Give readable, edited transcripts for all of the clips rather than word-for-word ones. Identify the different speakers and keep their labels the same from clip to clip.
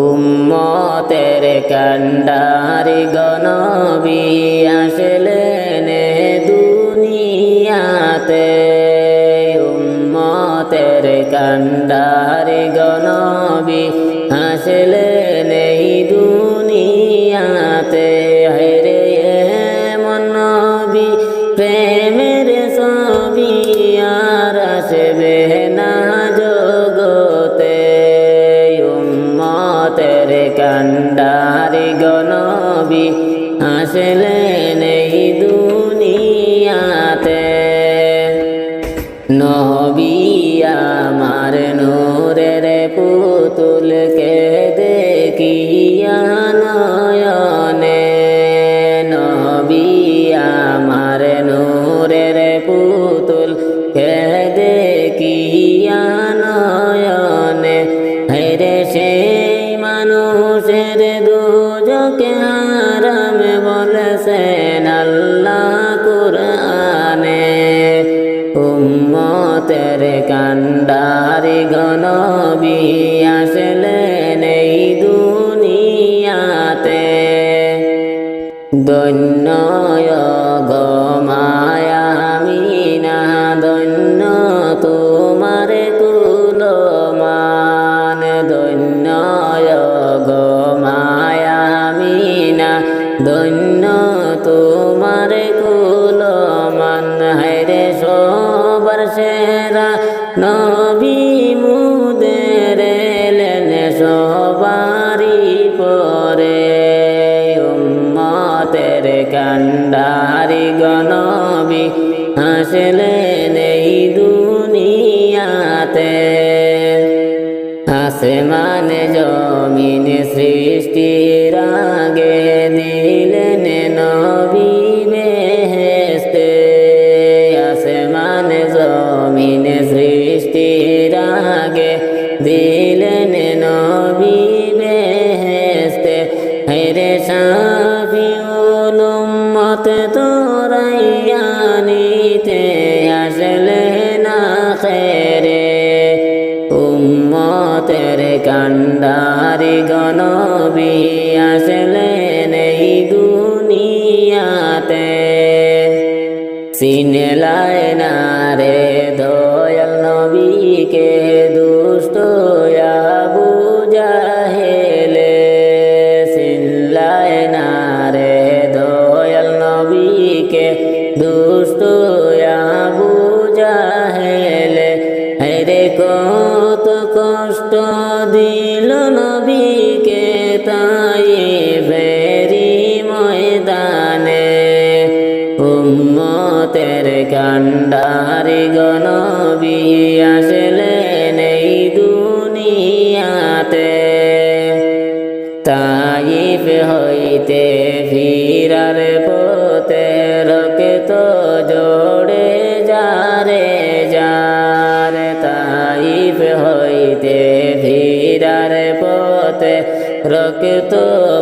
Speaker 1: উম্মতের কান্ডারি গনবী আসলেন দুনিয়াতে, উম্মতের কান্ডারি গনবী আসলেন এই দুনিয়াতে। হেরে এমন নবী প্রেমের ছবি আর আসবে না জগতে, উম্মতের কান্ডারি গনবী আসলেন এই দুনিয়াতে। নবী আমার নূরের পুতুলকে দেখিয়া নয়নে, নবী আমার নূরের পুতুলকে দেখিয়া নয়নে। হেরে সেই মানুষের দুজকে হারাম বলেছেন আল্লাহ কুরআনে, উম্মতের কান্ডারি গনবী আসলেন এই দুনিয়াতে। ধন্য গো মায়া আমিনা, ধন্য তোমার কুলমান, ধন্য গো মায়া আমিনা, ধন্য তোমার কুলমান। হায়রে সবার সেরা নবী মুদের এলেন সবারই পরে, উম্মতের কান্ডারি গনবী আসলেন এই দুনিয়াতে। আসমান জমিন সৃষ্টির আগে দিলেন নবী বেহেশতে, আসমান জমিন সৃষ্টির আগে দিলেন নবী বেহেশতে। হেরে শাফিউল উম্মত তোরাইয়া নিতে আসলেন আখেরে, উম্মতের কান্ডারি গনবী আসলেন এই দুনিয়াতে। চিনলাই না রে দয়াল নবীকে দুষ্ট আবু জাহেলে, চিনলাই না রে দয়াল নবীকে দুষ্ট আবু জাহেলে। হেরে কত কষ্ট দিল নবীকে তাইফেরি ময়দানে, উম্মতের কান্ডারি গনবী আসলেন এই দুনিয়াতে। তাইফ হইতে ফিরার পথে রক্ত জোড়ে যারে যার, তাইফ হইতে ফিরার পথে রক্ত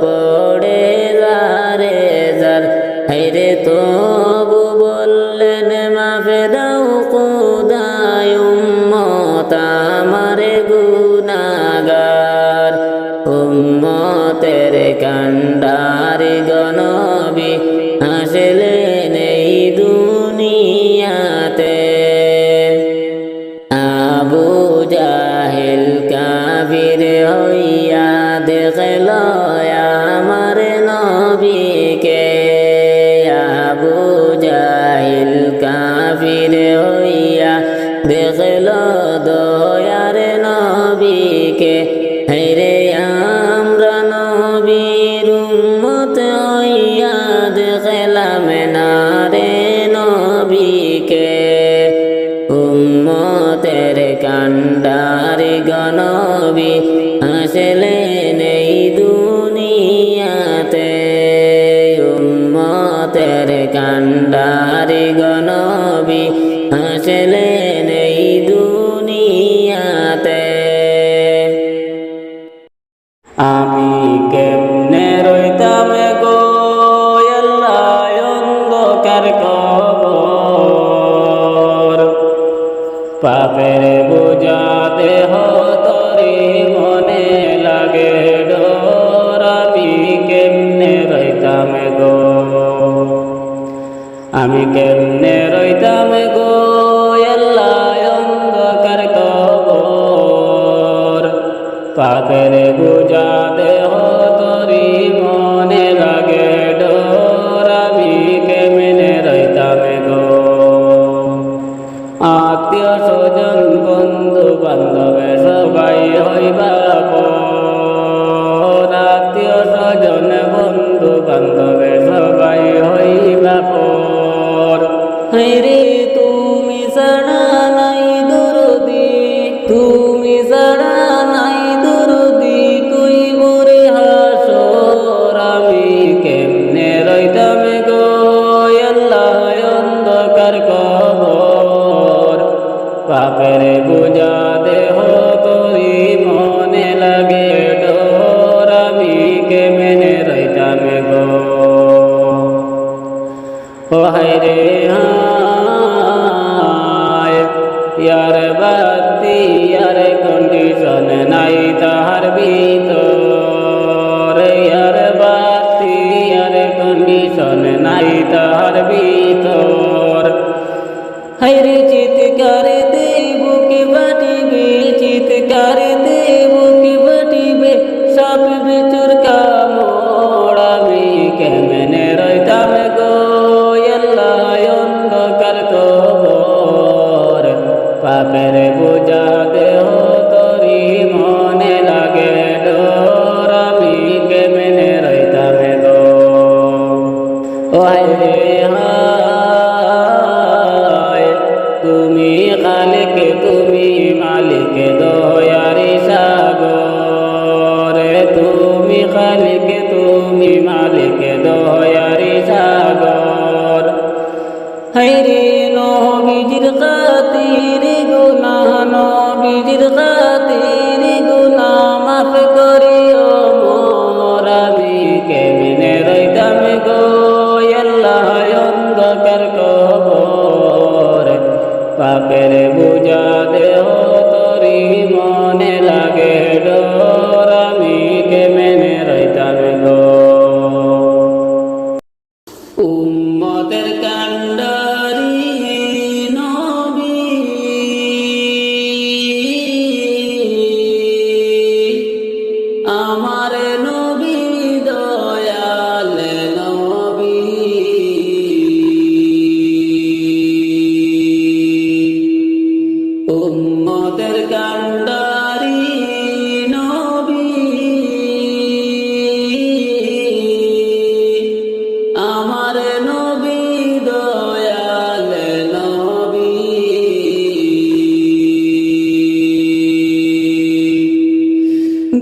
Speaker 1: পড়ে যারে যার। হায়রে তবু বললেন মাফে দাও খোদায় উম্মত আমার গুনাহগার, উম্মতের কান্ডারি গনবী আসলেন এই দুনিয়াতে। আবু জাহেল কাফির হইয়া দেখল আমার নবীকে, আবু জাহেল কাফির হইয়া দেখল দয়ার নবীকে। হেরে আমরা নবীর উম্মত হইয়া দেখলাম না রে নবীকে, উম্মতের কান্ডারি গনবী আসলেন এই দুনিয়াতে, উম্মতের কান্ডারি গনবী আসলেন এই দুনিয়াতে। আমি কেমনে রইতাম গো আল্লাহ অন্ধকার কবর, পাপের বোঝা দেহ তরি মনে লাগে। পাপের বোঝা দেহ তরি মনে লাগে ডোর আমি কেমনে রইতাম গো আত্মীয় স্বজন বন্ধু বান্ধবে সবাই হইবা পর আত্মীয় স্বজন বন্ধু বান্ধবে সবাই হইবা পর রে তুমি ছাড়া নাই দরদি তুমি ছাড়া নাই দরদি কই মোরে হাসর আমি কেমনে রইতাম গো আল্লাহ অন্ধকার কবর পাপের বোঝা দেহ তরি মনে লাগে ডোর আমি কেমনে রইতাম গো ও হায় রে হায় ইয়ার বাতি ইয়ার কন্ডিশন নাই তাহার ভিতর ইয়ার বাতি ইয়ার কন্ডিশন নাই তাহার ভিতর হায়রে চিৎকার দে বুকে বাটিবে চিৎকার দে বুকে বাটিবে সব বিচুর কামড় আমি কেমনে রইতাম গো আল্লাহ অন্ধকার কবর পাপের বোঝা দেহ তরি মনে লাগে ডোর আমি কেমনে রইতাম গো ও হায়রে হায় তুমি খালিক তুমি মালিক দয়ারি সাগর তুমি খালিক তুমি মালিক দয়ারি সাগর হায়রে নবীজির খাতির গুনাহ নবীজির খাতির গুনাহ মাফ করিও মোর আমি কেমনে রইতাম গো আল্লাহ অন্ধকার কবর পাপের বোঝা দেহ তরি মনে লাগে ডোর আমি কেমনে রইতাম গো উম্মতের কান্ডারি নবী আমার নবী দয়াল নবী উম্মতের কান্ডারি নবী আমার নবী দয়াল নবী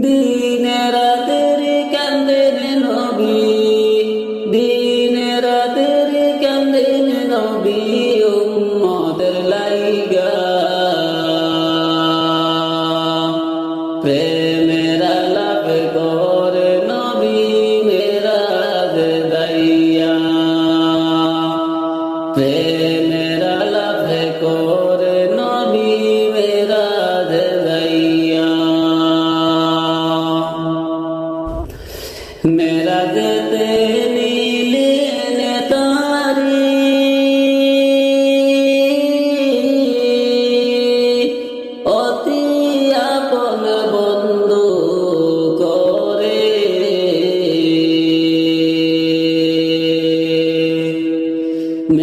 Speaker 1: দিনে রাতের কান্দেন নবী দিনে রাতের কান্দেন নবী উম্মতের লাইগা প্রেমের লাভ করে নবী মেরাজ দাইয়া প্রেমের লাভ করে নবী মেরাজ দাইয়া মেরাজতে নিলেন তারি অতি আপন বন্ধু করে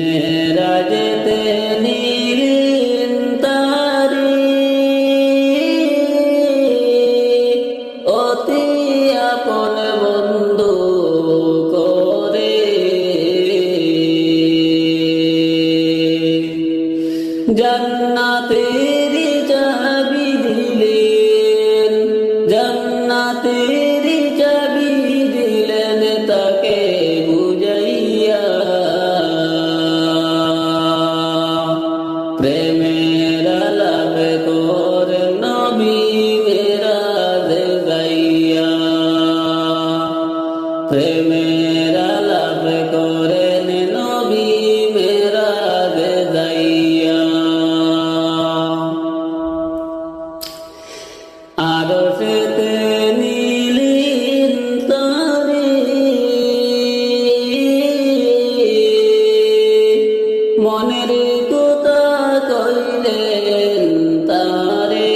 Speaker 1: মেরাজতে নিলেন তারি অতি আপন বন্ধু করে জান্নাতের চাবি দিলেন জান্নাতের চাবি দিলেন তাকে বুঝাইয়া প্রেমের লাভ কর নবী মেরাজ গাইয়া প্রেমের লাভ করেন নবী মেরাজ গাইয়া আরশেতে নিলেন তারে মনের কথা কইলেন তারে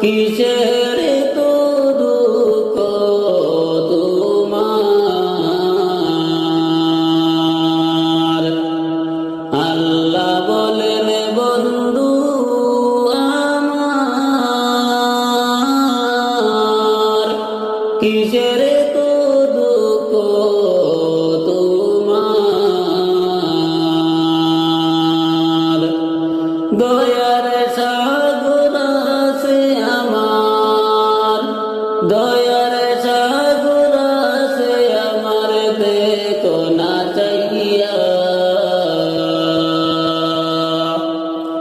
Speaker 1: কিসের তো দুঃখ তোমার আল্লাহ বলেন বন্ধু আমার কিসের তো দুঃখ তোমার দয়ার সাগর আছে আমার দয়ার সাগর আছে আমার দেখো না চাইয়া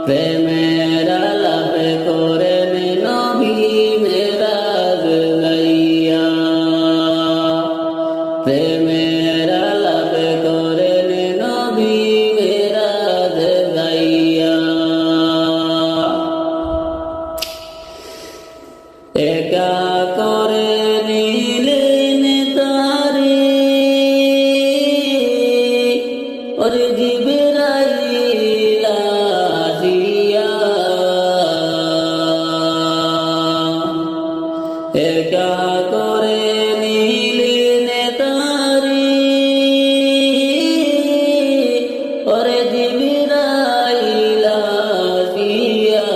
Speaker 1: প্রেমের আলাপ করেন নবী মেরাজ গাইয়া প্রেমের আলাপ করেন নবী মেরাজ গাইয়া একা করে নিলেন তারে ওরে জিবরাইল আসিয়া একা করে নিলেন তারে ওরে জিবরাইল আসিয়া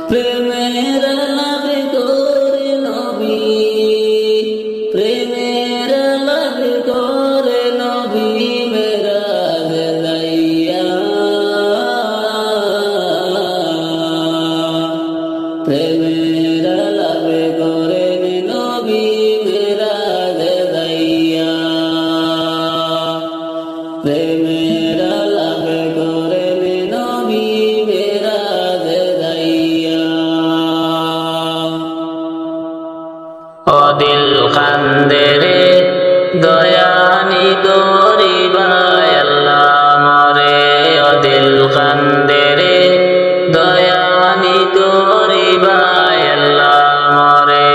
Speaker 1: প্রেমের লাভ করে নবী প্রেমের লাভ করে নবী মেরাজ গাইয়া প্রেমের লাভ করেন নবী মেরাজ গাইয়া প্রেমের লাভ করেন নবী মেরাজ গাইয়া ও দিল কান্দে রে দয়ানি করিবা আল্লাহ মরে ও দিল কান্দে রে দয়ানি করিবা আল্লাহ মরে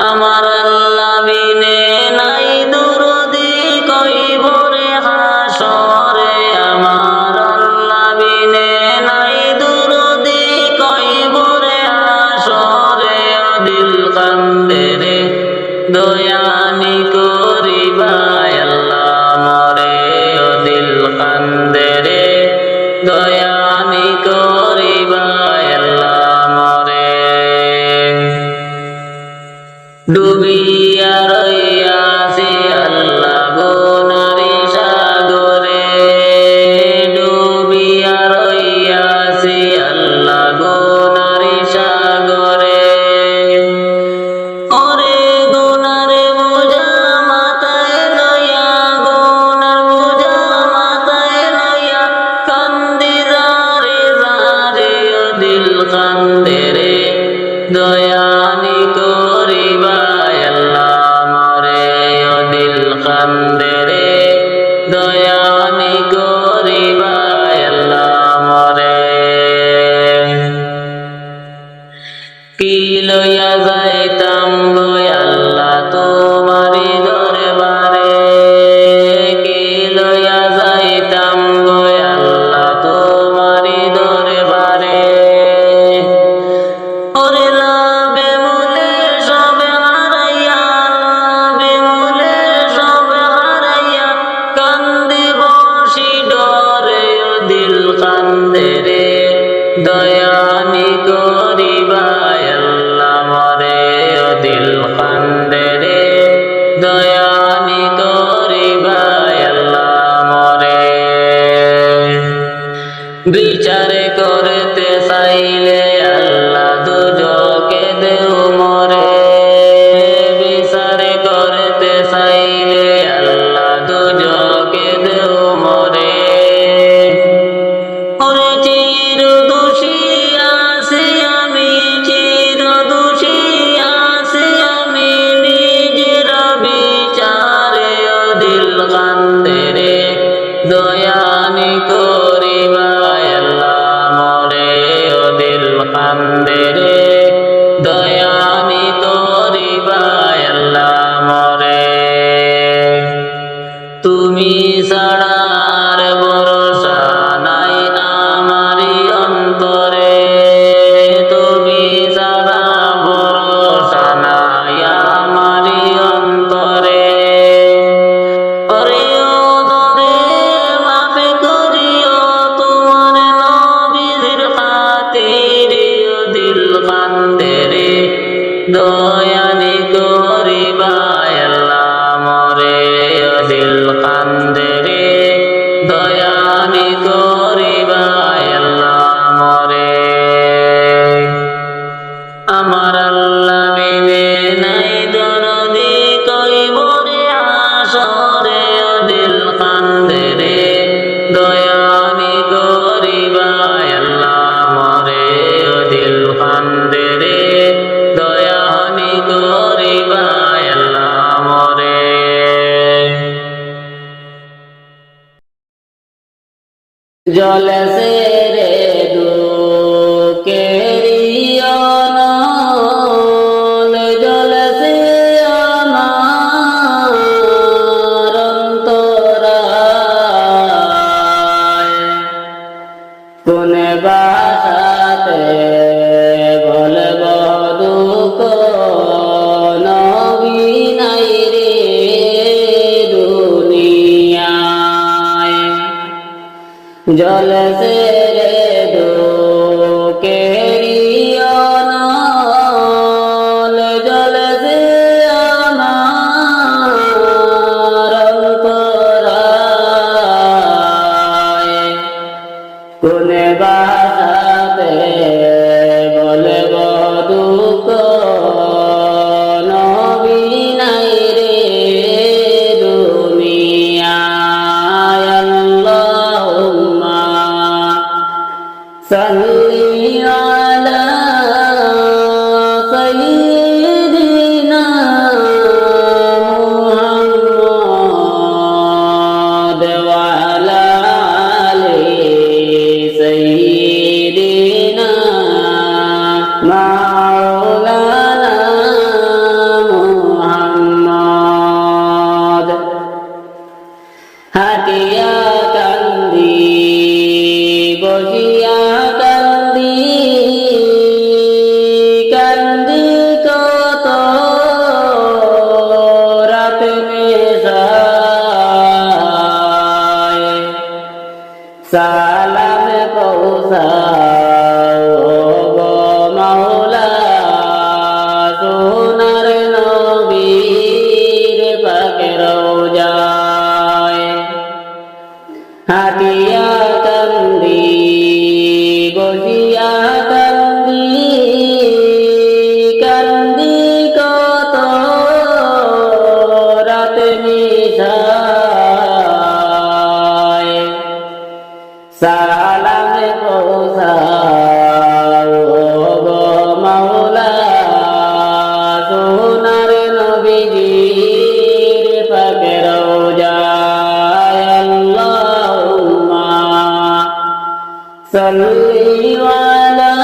Speaker 1: আমার আল্লাহ বিনে নাই দুরুদি কইব রে হাসরে আমার আল্লাহ বিনে নাই দুরুদি কইব রে হাসরে ও দিল কান্দে রে দয়ানি করিবা আল্লাহ মরে ও দিল কান্দে রে দয়ানি করিবা আল্লাহ মরে ডুবিয়া রইয়াছি আল্লাহ গুনারি সাগরে ডুবিয়া রইয়াছি আল্লাহ গুনারি সাগরে ওরে গুনারে বোঝা মাথায় লইয়া গুনার বোঝা মাথায় লইয়া কান্দি রে ও দিল কান্দে রে দয়ানি করিবা আল্লাহ মরে ও দিল কান্দে রে দয়ানি করিবা আল্লাহ মরে কি লইয়া যাইতাম গো আল্লাহ তোমারি দরবারে কি লইয়া যাইতাম গো আল্লাহ তোমারি দরবারে ওরে লাভে মূলে সবে হারাইয়া লাভে মূলে সবে হারাইয়া কান্দি বসি ডরে ও দিল কান্দে রে দয়ানি করিবা আল্লাহ মরে ও দিল কান্দে রে দয়ানি করিবা আল্লাহ মরে বিচারে করতে চাইলে আল্লাহ দুজকে দেও মরে বিচারে করতে চাইলে আল্লাহ দুজকে দেও মরে ওরে চির দোষী আছি আমি চির দোষী আছি আমি নিজের বিচারে ও দিল কান্দে রে দয়ানি করিবা আল্লাহ মরে ও দিল কান্দে রে দয়ানি করিবা আল্লাহ মরে তুমি ছাড়ার ভরসা দয়ানি করিবা আল্লাহ মরে। আমার আল্লাহ বিনে নাই দরদি কইবরে আসরে দিল কান্দে রে দয়ানি করিবা আল্লাহ মরে দিল কান্দে রে দয়ানি করিবা আল্লাহ মরে। জলসে রে দুঃখেরি অনল জলসে আমার অন্তরায় কোন ভাষাতে বলব দুঃখ নবী নাই রে দুনিয়ায়। জলসে রে দুঃখেরি অনল জলসে আমার অন্তরায় কোন ভাষাতে বলব দুঃখ নবী নাই রে দুনিয়ায়। আল্লাহুম্মা সাল্লি আলা সাইয়্যিদিনা মুহাম্মদ ওয়া আলা আলি সাইয়্যিদিনা মাওলানা মুহাম্মদ। হাটিয়া কান্দি বসিয়া কান্দি কান্দি কত রাত মেশায় সালাম পৌঁছাও গো মাওলা সোনার নবীর পাকের রওজায়। হাটিয়া কান্দি বসিয়া কান্দি কান্দি কত রাত মিশায় সালাম পৌঁছাও গো মাওলা সোনার নবীজির পাকের রওজায়। আল্লাহুম্মা সাল্লি আলা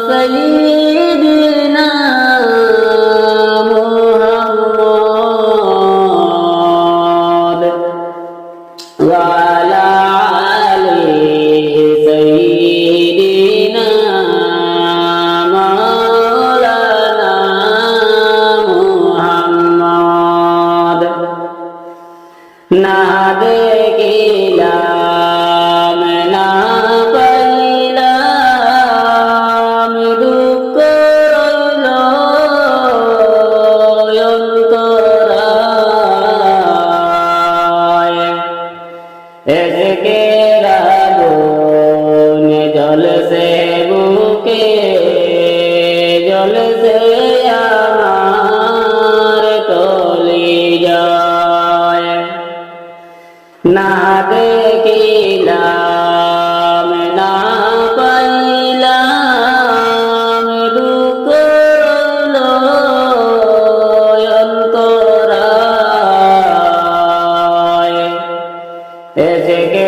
Speaker 1: সাইয়্যিদিনা মুহাম্মদ ওয়া আলা আলি সাইয়্যিদিনা মাওলানা মুহাম্মদ। না দেখিলাম না পাইলাম দুঃখ রইল অন্তরায় এসকের আগুন জ্বলছে বুকে জ্বলছে আমার কলিজায়। না দেখিলাম না পাইলাম দুঃখ রইল অন্তরায় এসকে